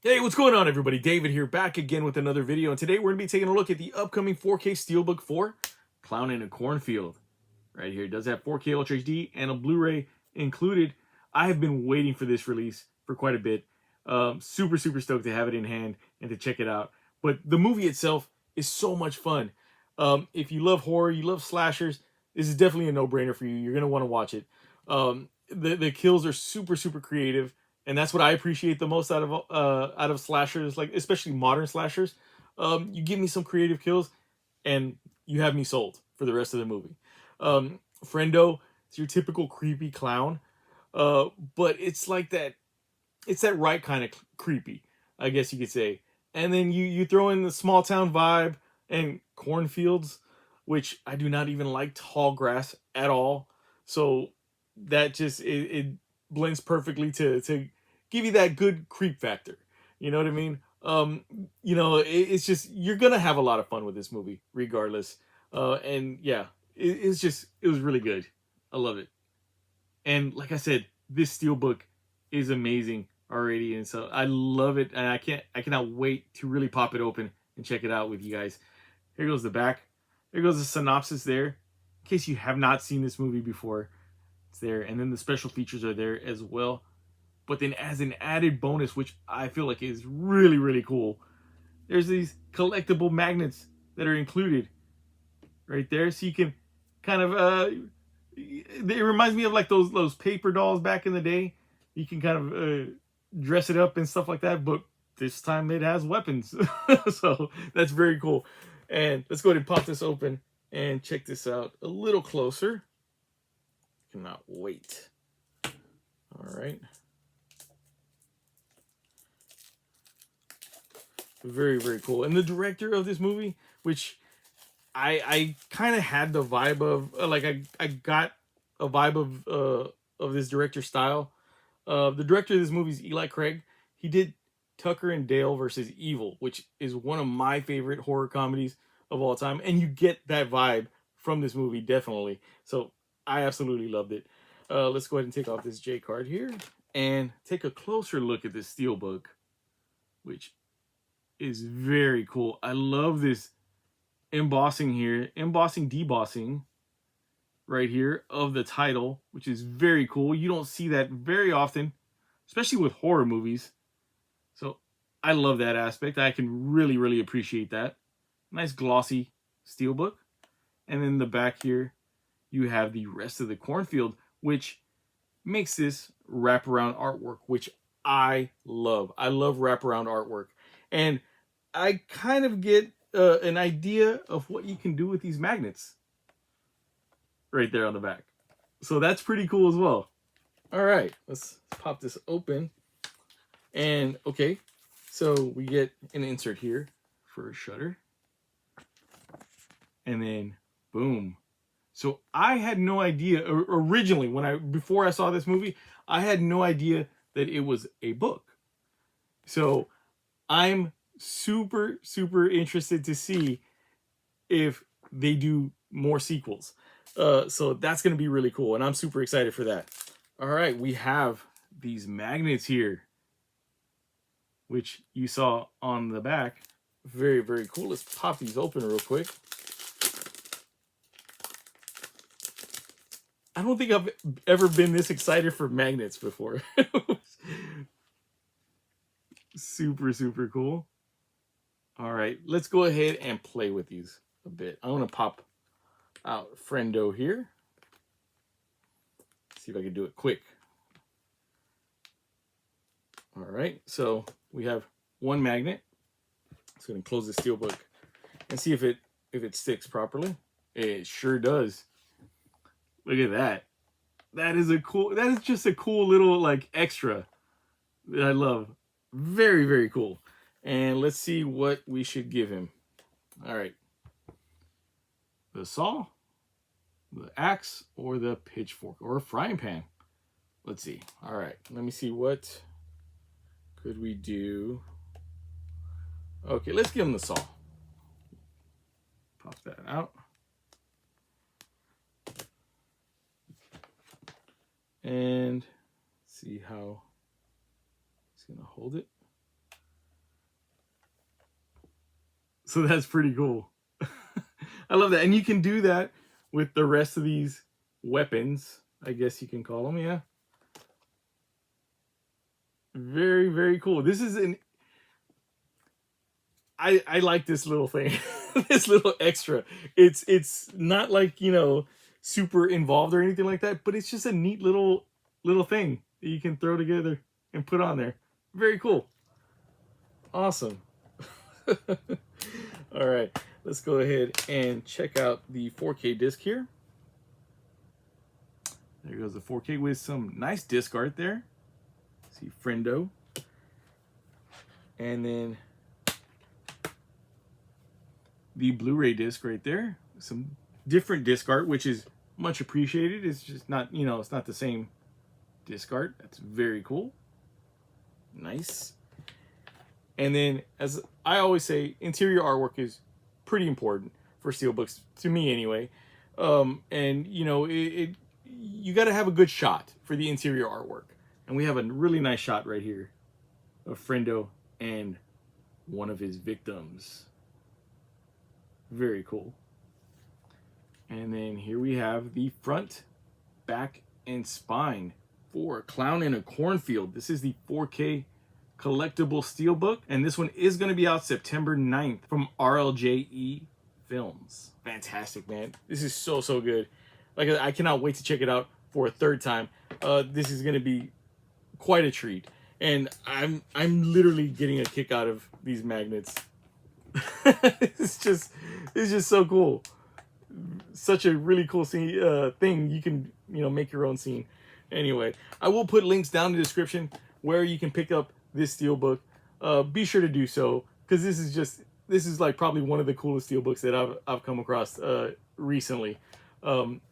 Hey, what's going on, everybody? David here, back again with another video, and today we're going to be taking a look at the upcoming 4K Steelbook for Clown in a Cornfield. Right here, it does have 4K Ultra HD and a Blu-ray included. I have been waiting for this release for quite a bit. Super stoked to have it in hand and to check it out. But the movie itself is so much fun. If you love horror, you love slashers, this is definitely a no-brainer for you. You're going to want to watch it. The kills are super creative. And that's what I appreciate the most out of slashers, like especially modern slashers. You give me some creative kills, and you have me sold for the rest of the movie. Friendo is your typical creepy clown, but it's like that. It's that right kind of creepy, I guess you could say. And then you throw in the small town vibe and cornfields, which I do not even like tall grass at all. So that just it blends perfectly to give you that good creep factor. You know what I mean? It's just, you're gonna have a lot of fun with this movie regardless. And yeah, it was really good. I love it. And like I said, this steelbook is amazing already, and so I love it, and I cannot wait to really pop it open and check it out with you guys. Here goes the back. There goes the synopsis there, in case you have not seen this movie before. It's there, and then the special features are there as well. But then as an added bonus, which I feel like is really cool, there's these collectible magnets that are included right there. So you can kind of, it reminds me of like those paper dolls back in the day. You can kind of dress it up and stuff like that, but this time it has weapons. So that's very cool. And let's go ahead and pop this open and check this out a little closer. Cannot wait. All right. Very cool. And the director of this movie, which I kind of had the vibe of, like I got a vibe of this director style. The director of this movie is Eli Craig. He did Tucker and Dale versus Evil, which is one of my favorite horror comedies of all time, and you get that vibe from this movie definitely. So I absolutely loved it. Let's go ahead and take off this J card here and take a closer look at this steelbook, which is very cool. I love this embossing here, debossing right here of the title, which is very cool. You don't see that very often, especially with horror movies. So I love that aspect. I can really appreciate that. Nice glossy steelbook. And then the back here, you have the rest of the cornfield, which makes this wraparound artwork, which I love. I love wraparound artwork. And I kind of get an idea of what you can do with these magnets right there on the back. So that's pretty cool as well. All right, let's pop this open. And okay, so we get an insert here for a shutter. And then boom. So I had no idea originally before I saw this movie, I had no idea that it was a book. So I'm super interested to see if they do more sequels. So that's going to be really cool, and I'm super excited for that. All right, we have these magnets here, which you saw on the back. Very cool. Let's pop these open real quick. I don't think I've ever been this excited for magnets before. Super cool. All right, let's go ahead and play with these a bit. I'm going to pop out Friendo here. See if I can do it quick. All right, so we have one magnet. So I'm going to close the steelbook and see if it sticks properly. It sure does. Look at that. That is just a cool little like extra that I love. Very cool. And let's see what we should give him. All right. The saw, the axe, or the pitchfork, or a frying pan. Let's see. All right. Let me see, what could we do? Okay, let's give him the saw. Pop that out. And see how he's going to hold it. So that's pretty cool. I love that. And you can do that with the rest of these weapons, I guess you can call them. Yeah. Very, very cool. This is an... I like this little thing. This little extra. It's not like, you know, super involved or anything like that, but it's just a neat little thing that you can throw together and put on there. Very cool. Awesome. All right, let's go ahead and check out the 4K disc here. There goes the 4K with some nice disc art there. See Friendo. And then the Blu-ray disc right there. Some different disc art, which is much appreciated. It's just not, you know, it's not the same disc art. That's very cool. Nice. And then, as I always say, interior artwork is pretty important for Steelbooks, to me anyway. And, you know, you got to have a good shot for the interior artwork. And we have a really nice shot right here of Friendo and one of his victims. Very cool. And then here we have the front, back, and spine for Clown in a Cornfield. This is the 4K collectible Steelbook, and this one is going to be out September 9th from RLJE Films. Fantastic, man. This is so good. Like, I cannot wait to check it out for a third time. This is going to be quite a treat, and I'm literally getting a kick out of these magnets. It's just so cool. Such a really cool scene, thing. You can, you know, make your own scene. Anyway, I will put links down in the description where you can pick up this Steelbook. Be sure to do so, because this is like probably one of the coolest Steelbooks that I've come across recently.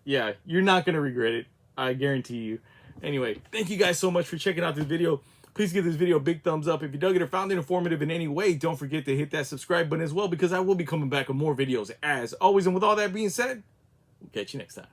Yeah, you're not gonna regret it, I guarantee you. Anyway, thank you guys so much for checking out this video. Please give this video a big thumbs up if you dug it or found it informative in any way. Don't forget to hit that subscribe button as well, because I will be coming back with more videos as always. And with all that being said, we'll catch you next time.